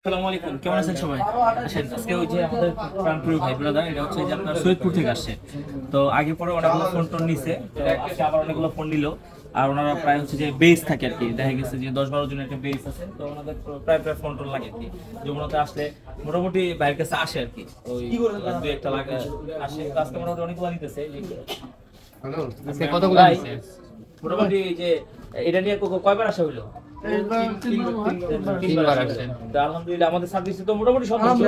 আসসালামু আলাইকুম, কেমন আছেন সবাই? আসেন আজকে ওই যে আমাদের প্রাণপ্রিয় ভাই ব্রাদার, এটা হচ্ছে যে আপনার সৈয়দপুর থেকে আসছে। তো আগে পরে অনেকগুলো ফোন টোন নিছে, তো আজকে আবার অনেকগুলো ফোন নিল। আর ওনারা প্রায় হচ্ছে যে বেস থাকে আর কি, দেখা গেছে যে 10-12 জনের একটা বেস আছে, তো ওনাদের প্রায় প্রায় ফোন টোন লাগে আর কি। যমুনাতে আসলে মোটামুটি বাইরের কাছে আসে আর কি, ওই দুই একটা লাগে আসে। তো আজকে মোটামুটি অনেকগুলো নিতেছে। হ্যালো, আজকে কতগুলো নিছে? মোটামুটি এই যে এটা নিয়ে কয়বার আসা হইলো? তিনবার আসছেন। তো আলহামদুলিল্লাহ আমাদের সার্ভিসে তো মোটামুটি সন্তুষ্ট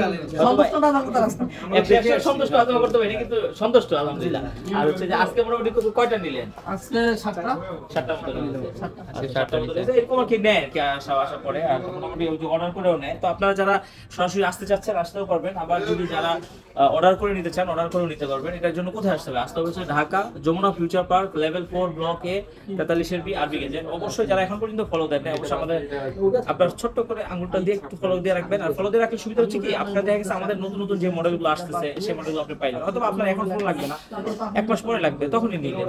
আলোচনা করতে পারি, কিন্তু সন্তুষ্ট আলহামদুলিল্লাহ। আর হচ্ছে যে আজকে মোটামুটি কয়টা নিলেন? আজকে 7টা মতো নিলেন। আজকে 7টা নিছে। এরকম আর কি নেয় কি আসা পরে, আর মোটামুটি ওই যে অর্ডার করেও নেয়। তো আপনারা যারা সরাসরি আসতে চাচ্ছেন আসতেও পারবেন, আবার যদি যারা অর্ডার করে নিতে চান অর্ডার করেও নিতে পারবেন। এটার জন্য কোথায় আসতে হবে? আসতে হবে হচ্ছে Dhaka Jamuna future park level 4 block A 43 B আরবি গেজেট। অবশ্যই যারা এখন পর্যন্ত ফলো দেন না, অবশ্যই আমাদের আপনার ছোট্ট করে আঙুলটা দিয়ে একটু ফলো দিয়ে রাখবেন। আর ফলো দিয়ে রাখলে সুবিধা হচ্ছে কি, আপনার দেখা গেছে আমাদের নতুন নতুন যে মডেলগুলো আসতেছে সেই মডেলগুলো আপনি পাইলেন, অথবা আপনার এখন ফোন লাগবে না, 1 মাস পরে লাগবে, তখনই নিলেন,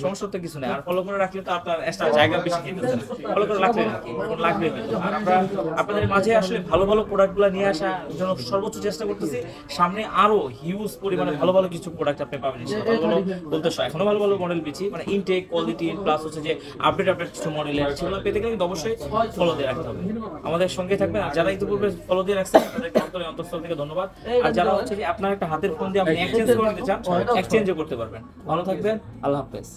সমস্যা তো কিছু নেই। আর ফলো করে রাখলে তো আপনার এক্সট্রা জায়গা বেশি খেতেছে না, ফলো করে রাখলে নাকি ফোন লাগবে। আর আমরা আপনাদের মাঝে আসলে ভালো ভালো প্রোডাক্টগুলো নিয়ে আসার জন্য সর্বোচ্চ চেষ্টা করতেছি। সামনে আরো হিউজ পরিমাণে ভালো ভালো কিছু প্রোডাক্ট আপনি পাবেন। ভালো ভালো বলতে এখনো ভালো ভালো মডেল পেয়েছি, মানে ইনটেক কোয়ালিটি প্লাস হচ্ছে যে আপডেট কিছু মডেলের, সেগুলো পেতে গেলে কিন্তু অবশ্যই ফলো দিয়ে রাখতে হবে। আমাদের সঙ্গে থাকবেন। আর যারা ইতিপূর্বে ফলো দিয়ে রাখছেন তাদেরকে অন্তঃস্থল থেকে ধন্যবাদ। আর যারা হচ্ছে যে আপনার একটা হাতের ফোন দিয়ে আপনি এক্সচেঞ্জ করে নিতে চান, এক্সচেঞ্জও করতে পারবেন। ভালো থাকবেন, আল্লাহ হাফেজ।